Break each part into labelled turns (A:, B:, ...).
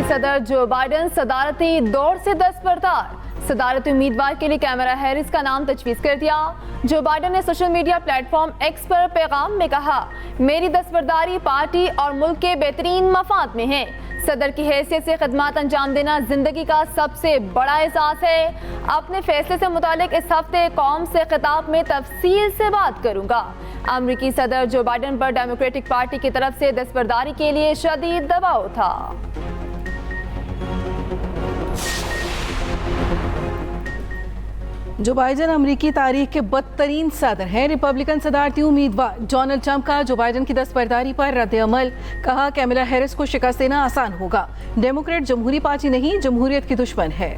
A: सदर जो बाइडन सदारती दौर से दस्तबरदार। सदारती उम्मीदवार के लिए कैमला हैरिस का नाम तजवीज़ कर दिया। जो बाइडन ने सोशल मीडिया प्लेटफॉर्म एक्स पर पैगाम में कहा, मेरी दस्तबरदारी पार्टी और मुल्क के बेहतरीन मफाद में है। सदर की हैसियत से खदमात अंजाम देना जिंदगी का सबसे बड़ा एहसास है। अपने फैसले से मुतालिक इस हफ्ते कौम से खिताब में तफसील से बात करूंगा। अमरीकी सदर जो बाइडन पर डेमोक्रेटिक पार्टी की तरफ से दस्तबरदारी के लिए शदीद दबाव था।
B: जो बाइडन अमरीकी तारीख के बदतरीन सदर हैं। रिपब्लिकन सदारती उम्मीदवार डोनाल्ड ट्रंप का जो बाइडन की दस्तबरदारी पर रद्द-ए-अमल। कहा, कैमला हैरिस को शिकस्त देना आसान होगा। डेमोक्रेट जमहूरी पार्टी नहीं, जमहूरियत की दुश्मन है।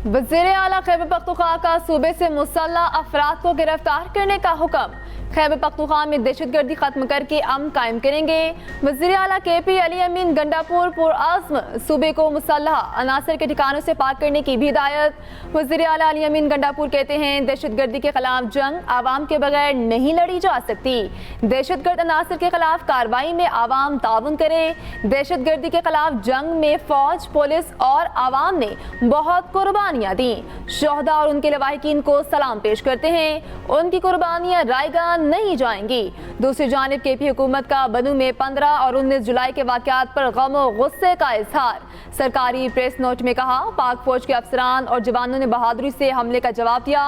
A: वज़ीर आला खैबर पख्तूनख्वा का सूबे से मुसल्लह अफराद को गिरफ्तार करने का हुक्म। खैबर पख्तूनख्वा में दहशतगर्दी खत्म करके अमन कायम करेंगे। वज़ीर आला KP अली अमीन गंडापुर पुरअज़्म सूबे को मुसल्लह अनासर के ठिकानों से पाक करने की भी हिदायत। वज़ीर आला अली अमीन गंडापुर कहते हैं, दहशतगर्दी के खिलाफ जंग आवाम के बगैर नहीं लड़ी जा सकती। दहशतगर्द अनासर के खिलाफ कार्रवाई में आवाम ताउन करे। दहशतगर्दी के खिलाफ जंग में फौज, पुलिस और आवाम ने बहुत कुर्बानियाँ दी। शोहदा और उनके लवाहिकीन को सलाम पेश करते हैं। उनकी कुर्बानियाँ रायगा नहीं जाएंगी। दूसरी जानिब KP हुकूमत का बनू में 15 और 19 जुलाई के वाक़यात पर गम और गुस्से का इजहार। सरकारी प्रेस नोट में कहा, पाक फौज के अफसरान और जवानों ने बहादुरी से हमले का जवाब दिया।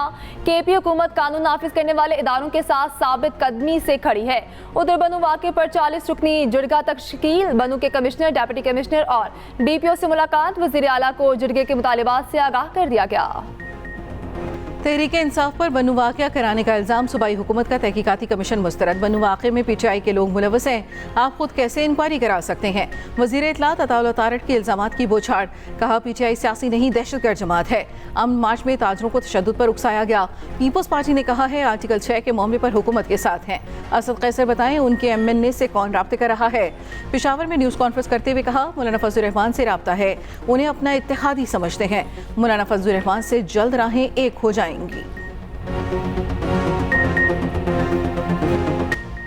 A: KP हुकूमत कानून नाफिज करने वाले इदारों के साथ साबित कदमी से खड़ी है। उधर बनू वाक़े पर 40 रुकनी जुड़गा तश्कील। बनू के कमिश्नर, डिप्टी कमिश्नर और DPO से मुलाकात। वज़ीर आला को जुड़गे के मुतालिबात से आगाह कर दिया गया।
B: तहरीक इंसाफ पर बनू वाक़या कराने का इल्ज़ाम। सूबाई हुकूमत का तहकीकाती कमीशन मुस्तरद। बनू वाक़े में PTI के लोग मुलव्वस हैं। आप खुद कैसे इंक्वायरी करा सकते हैं। वज़ीर इत्तलात अताउल तारट के इल्ज़ामात की बौछार। कहा, PTI सियासी नहीं, दहशतगर्द जमात है। अमन मार्च में ताजरों को तशद्दुद पर उकसाया गया। पीपल्स पार्टी ने कहा है, आर्टिकल 6 के मामले पर हुकूमत के साथ हैं। असद कैसर बताएं, उनके MNA से कौन राब्ते कर रहा है। पेशावर में न्यूज़ कॉन्फ्रेंस करते हुए कहा, मौलाना फजलुर रहमान से राब्ता है। उन्हें अपना इत्तेहादी समझते हैं। मौलाना फजलुर रहमान से जल्द राहें एक हो जाएंगी।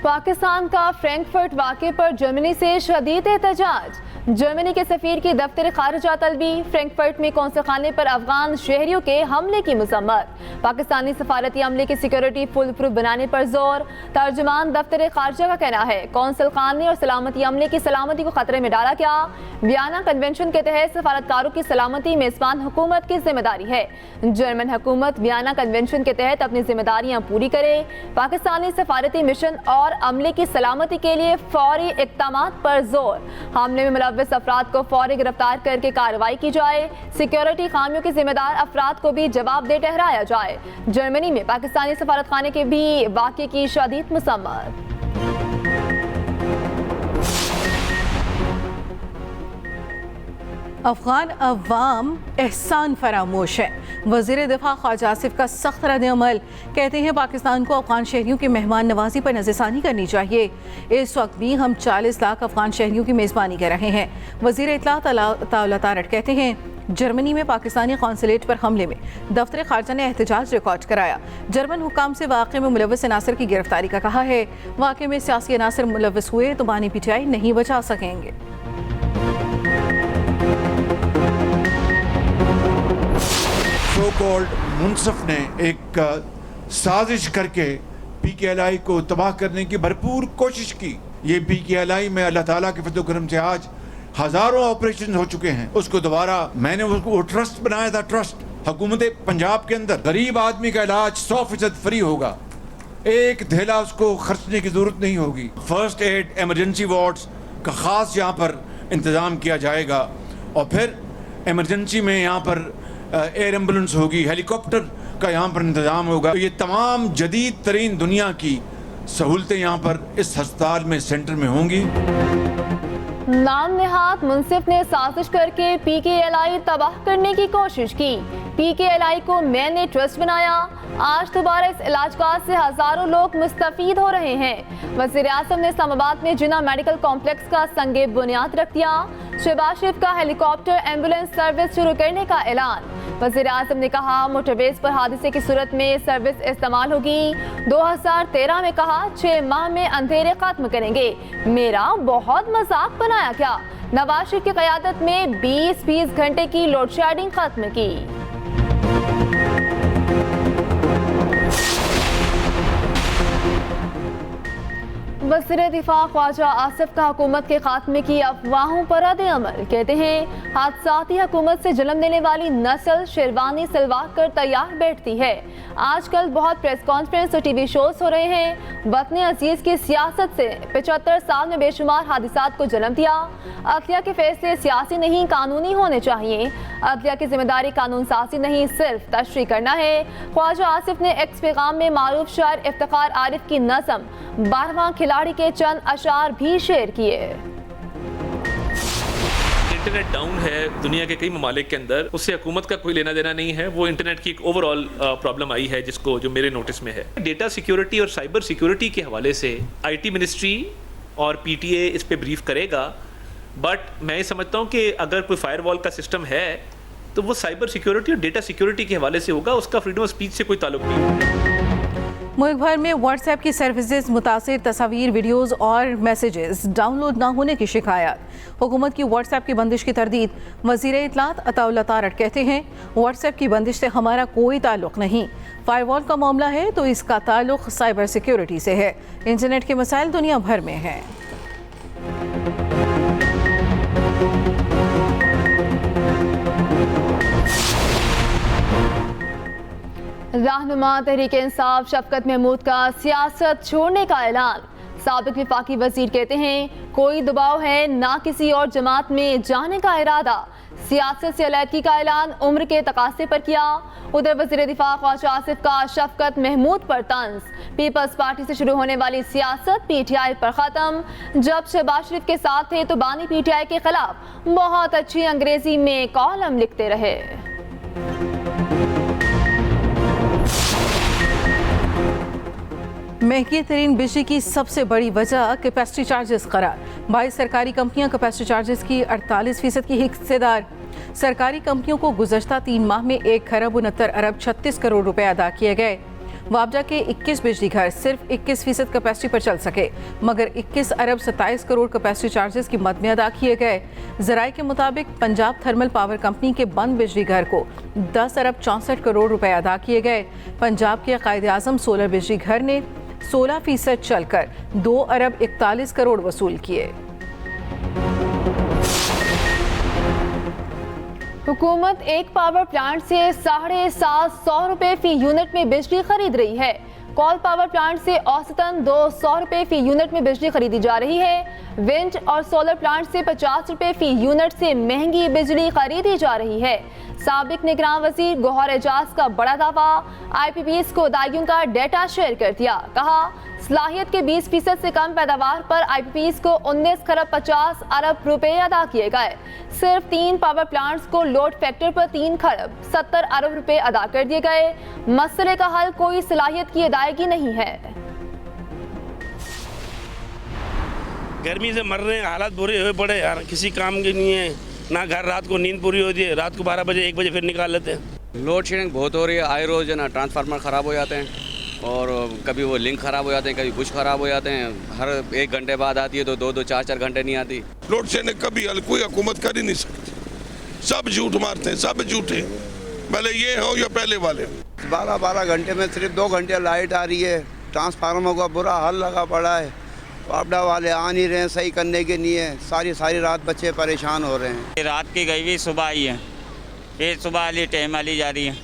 A: पाकिस्तान का फ्रैंकफर्ट वाक़े पर जर्मनी से शदीद एहतजाज। जर्मनी के सफीर की दफ्तर खारिजा तलबी। फ्रैंकफर्ट में कौंसल खाने पर अफगान शहरियों के हमले की मजम्मत। पाकिस्तानी सफारती अमले की सिक्योरिटी फुल प्रूफ बनाने पर जोर। तर्जुमान दफ्तर खारिजा का कहना है, कौंसल खाने और सलामती अमले की सलामती को खतरे में डाला गया। वियना कन्वेंशन के तहत सफारतकारों की सलामती मेजबान हुकूमत की जिम्मेदारी है। जर्मन हुकूमत वियना कन्वेंशन के तहत अपनी जिम्मेदारियां पूरी करे। पाकिस्तानी सफारती मिशन और अमले की सलामती के लिए फौरी इक़दामात पर जोर। हमले में मुलव्वस अफराद को फौरी गिरफ्तार करके कार्रवाई की जाए। सिक्योरिटी खामियों के जिम्मेदार अफराद को भी जवाबदेह ठहराया जाए। जर्मनी में पाकिस्तानी सफारत खाने के भी वाक़े की शदीद मसम्मत।
B: अफगान अवाम एहसान फरामोश है। वज़ीर दिफा ख्वाजा आसिफ का सख्त रद्द-ए-अमल। कहते हैं, पाकिस्तान को अफगान शहरियों की मेहमान नवाजी पर नज़रसानी करनी चाहिए। इस वक्त भी हम 40 लाख अफगान शहरियों की मेज़बानी कर रहे हैं। वज़ीर इत्तलात अताउल तारट कहते हैं, जर्मनी में पाकिस्तानी कौंसलेट पर हमले में दफ्तर खारजा ने एहतजाज रिकॉर्ड कराया। जर्मन हुकाम से वाक़े में मुलव्वस अनासर की गिरफ्तारी का कहा है। वाक़े में सियासी अनासर मुलव्वस हुए तो बानी PTI नहीं बचा सकेंगे।
C: सो कॉल्ड मुनसफ ने एक साजिश करके PKLI को तबाह करने की भरपूर कोशिश की। ये PKLI में अल्लाह ताला के फज़ल व करम से आज हजारों ऑपरेशन हो चुके हैं। उसको दोबारा मैंने उसको ट्रस्ट बनाया था। ट्रस्ट हुकूमत पंजाब के अंदर गरीब आदमी का इलाज 100% फ्री होगा। एक धेला उसको खर्चने की जरूरत नहीं होगी। फर्स्ट एड एमरजेंसी वार्ड्स का खास यहाँ पर इंतजाम किया जाएगा और फिर एमरजेंसी में यहाँ पर एयर एम्बुलेंस होगी, हेलीकॉप्टर का यहाँ पर इंतजाम होगा। ये तमाम जदीद तरीन दुनिया की सहूलतें यहाँ पर इस अस्पताल में, सेंटर में होंगी।
A: नाम नेहाद मुंसिफ ने साजिश करके PKLI तबाह करने की कोशिश की। PKLI को मैंने ट्रस्ट बनाया। आज दोबारा इस इलाजगाह से हजारों लोग मुस्तफीद हो रहे हैं। वज़ीर आज़म ने इस्लामाबाद में जिन्ना मेडिकल कॉम्प्लेक्स का संगे बुनियाद रख दिया। शहबाज शरीफ का हेलीकॉप्टर एम्बुलेंस सर्विस शुरू करने का ऐलान। वज़ीर आज़म ने कहा मोटरवेज पर हादसे की सूरत में सर्विस इस्तेमाल होगी। 2013 में कहा 6 माह में अंधेरे खत्म करेंगे। मेरा बहुत मजाक बनाया क्या? नवाज शरीफ की क़यादत में 20 घंटे की लोड शेडिंग खत्म की। वज़ीर दिफा ख्वाजा आसिफ का हुकूमत के खात्मे की अफवाहों पर रद्द-ए-अमल। कहते हैं हादसाती हुकूमत से जन्म देने वाली नस्ल शेरवानी सिलवा कर तैयार बैठती है। आजकल बहुत प्रेस कॉन्फ्रेंस और टीवी शोज हो रहे हैं। वतन अजीज की सियासत से 75 साल में बेशुमार हादिसात को जन्म दिया। अदलिया के फैसले सियासी नहीं कानूनी होने चाहिए। अदलिया की जिम्मेदारी कानून साजी नहीं सिर्फ तशरीह करना है। ख्वाजा आसिफ ने एक्स पैगाम में मारूफ शायर इफ्तिखार आरिफ की नज़म 12वां खिलाड़ी के चंद अशार भी शेयर किए।
D: इंटरनेट डाउन है दुनिया के कई ममालिक के अंदर, उससे हुकूमत का कोई लेना देना नहीं है। वो इंटरनेट की एक ओवरऑल प्रॉब्लम आई है जिसको जो मेरे नोटिस में है। डेटा सिक्योरिटी और साइबर सिक्योरिटी के हवाले से आईटी मिनिस्ट्री और पीटीए इस पे ब्रीफ करेगा, बट मैं समझता हूँ कि अगर कोई फायरवॉल का सिस्टम है तो वो साइबर सिक्योरिटी और डेटा सिक्योरिटी के हवाले से होगा, उसका फ्रीडम ऑफ स्पीच से कोई ताल्लुक नहीं।
B: मुल्क भर में व्हाट्सएप की सर्विसेज मुतासिर तस्वीर, वीडियोज़ और मैसेजेस डाउनलोड ना होने की शिकायत। हुकूमत की व्हाट्सएप की बंदिश की तरदीद। वज़ीर इत्तलात अताउल्लाह तारड़ कहते हैं व्हाट्सएप की बंदिश से हमारा कोई ताल्लुक नहीं। फायरवॉल का मामला है तो इसका ताल्लुक साइबर सिक्योरिटी से है। इंटरनेट के मसाइल दुनिया भर में हैं।
A: रहनुमा तहरीक इंसाफ शफकत महमूद का सियासत छोड़ने का ऐलान। साबिक वफाकी वजीर कहते हैं कोई दबाव है ना किसी और जमात में जाने का इरादा। सियासत से अलहदगी का ऐलान उम्र के तकाजे पर किया। उधर वज़ीर दिफा ख्वाजा आसिफ का शफकत महमूद पर तंज। पीपल्स पार्टी से शुरू होने वाली सियासत पीटीआई पर ख़त्म। जब शहबाज शरीफ के साथ थे तो बानी पीटीआई के खिलाफ बहुत अच्छी अंग्रेजी में कॉलम लिखते रहे।
B: महंगी तरीन बिजली की सबसे बड़ी वजह कैपेसिटी चार्जेस करार। 22 सरकारी कंपनियां कैपेसिटी चार्जेस की 48% की हिस्सेदार। सरकारी कंपनियों को गुज़श्ता 3 माह में 1,69 अरब 36 करोड़ रुपए अदा किए गए। मुआवजा के 21 बिजली घर सिर्फ 21% कैपेसिटी पर चल सके, मगर 21 अरब 27 करोड़ कैपेसिटी चार्जेस की मद में अदा किए गए। ज़राए के मुताबिक पंजाब थर्मल पावर कंपनी के बंद बिजली घर को 10 अरब 64 करोड़ रुपए अदा किए गए। पंजाब के कायद-ए-आज़म सोलर बिजली घर ने 16% चलकर 2 अरब 41 करोड़ वसूल किए।
A: हुकूमत एक पावर प्लांट से 750 रुपए फी यूनिट में बिजली खरीद रही है। कोल पावर प्लांट से औसतन 200 रुपए फी यूनिट में बिजली खरीदी जा रही है। विंड और सोलर प्लांट से 50 रुपए फी यूनिट से महंगी बिजली खरीदी जा रही है। साबिक निगरान वजीर गौहर एजाज का बड़ा दावा। IPPs को अदायगियों का डेटा शेयर कर दिया। कहा सलाहियत के 20% से कम पैदावार पर IPPs को 19 खरब 50 अरब रुपए अदा किए गए। सिर्फ 3 पावर प्लांट्स को लोड फैक्टर पर 3 खरब 70 अरब रुपए अदा कर दिए गए। मसले का हल कोई सलाहियत की अदायगी नहीं है।
E: गर्मी से मर रहे हैं, हालात बुरे हुए पड़े यार, किसी काम के नहीं है ना। घर रात को नींद पूरी होती है, रात को 12 बजे 1 बजे फिर निकाल लेते हैं।
F: लोड शेडिंग बहुत हो रही है। आए रोज ना ट्रांसफार्मर ख़राब हो जाते हैं और कभी वो लिंक ख़राब हो जाते हैं, कभी कुछ ख़राब हो जाते हैं। हर 1 घंटे बाद आती है तो 2-2 4-4 घंटे नहीं आती।
G: लोड शेडिंग कभी हल कोई हुकूमत कर ही नहीं सकती। सब झूठ मारते हैं, सब झूठे, भले ये हो या पहले वाले।
H: 12 घंटे में सिर्फ 2 घंटे लाइट आ रही है। ट्रांसफार्मर का बुरा हाल लगा पड़ा है। आपदा वाले आ नहीं रहे हैं सही करने के लिए। सारी रात बच्चे परेशान हो रहे हैं।
I: रात की गई हुई सुबह आई है, फिर सुबह वाली टाइम वाली जा रही है,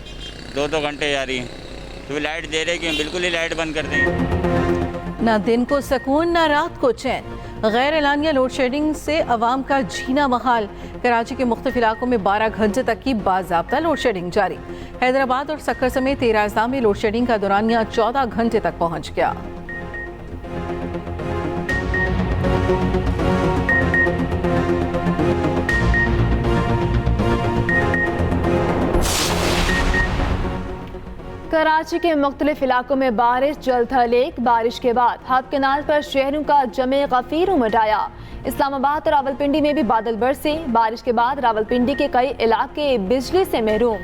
I: 2-2 घंटे जा रही है। तो लाइट दे रहे क्यों? बिल्कुल ही लाइट बंद कर दी।
B: ना दिन को सुकून ना रात को चैन। गैर एलानिया लोड शेडिंग से अवाम का जीना महाल। कराची के मुख्तलिफ इलाकों में 12 घंटे तक की बाज़ाब्ता लोड शेडिंग जारी। हैदराबाद और सक्कर समेत 13 अजला में लोड शेडिंग का दौरानिया 14 घंटे तक पहुँच गया।
A: कराची के मुख्तलिफ इलाकों में बारिश जल्द थल एक। बारिश के बाद हब कैनाल पर शहरों का जमे गफीर उमड़ आया। इस्लामाबाद और रावलपिंडी में भी बादल बरसे। बारिश के बाद रावलपिंडी के कई इलाके बिजली से महरूम।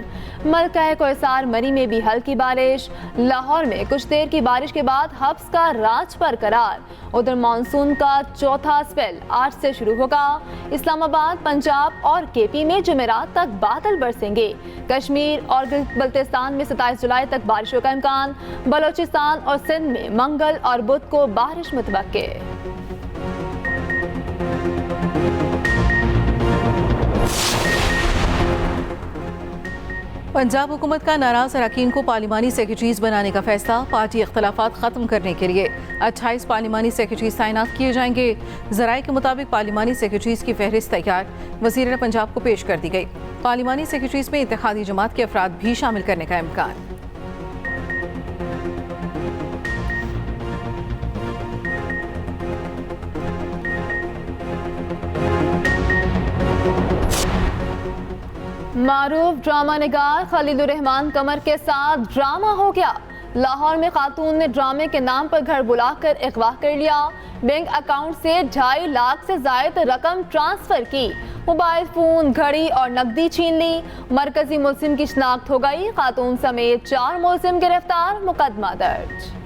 A: मलका कोहिसार मरी में भी हल्की बारिश। लाहौर में कुछ देर की बारिश के बाद हब्स का राज बरकरार। उधर मानसून का चौथा स्पेल आज से शुरू होगा। इस्लामाबाद, पंजाब और केपी में जुमेरात तक बादल बरसेंगे। कश्मीर और बल्तिस्तान में 27 जुलाई तक बारिशों का इम्कान। बलोचिस्तान और सिंध में मंगल और बुध को बारिश मुतवक्के।
B: पंजाब हुकूमत का नाराज अरकान को पार्लिमानी सेक्रेटरीज बनाने का फैसला। पार्टी इख्तलाफात खत्म करने के लिए 28 पार्लिमानी सेक्रेटरीज तैनात किए जाएंगे। जराये के मुताबिक पार्लिमानी सेक्रेटरीज की फहरिस्त तैयार वज़ीर पंजाब को पेश कर दी गई। पार्लिमानी सेक्रेटरीज में इत्तेहादी जमात के अफराद भी शामिल करने का इम्कान।
A: मारूफ ड्रामा निगार खलीलुर रहमान कमर के साथ ड्रामा हो गया। लाहौर में खातून ने ड्रामे के नाम पर घर बुलाकर अगवा कर लिया। बैंक अकाउंट से 2.5 लाख से ज्यादा रकम ट्रांसफर की। मोबाइल फोन, घड़ी और नकदी छीन ली। मरकजी मुलजिम की शिनाख्त हो गई। खातून समेत 4 मुलजिम गिरफ्तार। मुकदमा दर्ज।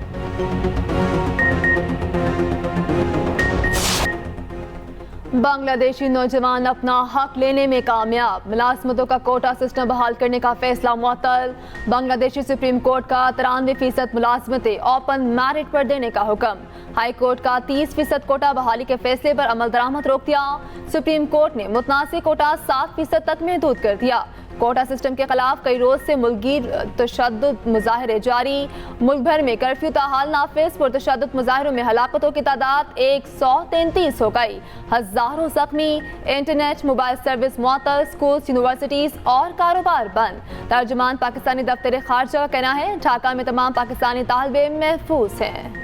A: बांग्लादेशी नौजवान अपना हक लेने में कामयाब। मुलाजमतों का कोटा सिस्टम बहाल करने का फैसला मुअत्तल। बांग्लादेशी सुप्रीम कोर्ट का 93% मुलाजमतें ओपन मेरिट पर देने का हुक्म। हाई कोर्ट का 30% कोटा बहाली के फैसले पर अमल दरामद रोक दिया। सुप्रीम कोर्ट ने मुतनाज़ कोटा 7% तक महदूद कर दिया। कोटा सिस्टम के खिलाफ कई रोज से मुल्कीर तशद्दुद मुजाहरे जारी। मुल्क भर में कर्फ्यू ताहाल नाफिज। पुरतशद्दुद मुजाहरों में हलाकतों की तादाद 133 हो गई। हजारों जख्मी। इंटरनेट, मोबाइल सर्विस मुअत्तल। स्कूल, यूनिवर्सिटीज और कारोबार बंद। तर्जुमान पाकिस्तानी दफ्तर खारजा का कहना है ढाका में तमाम पाकिस्तानी तालिब इल्म महफूज हैं।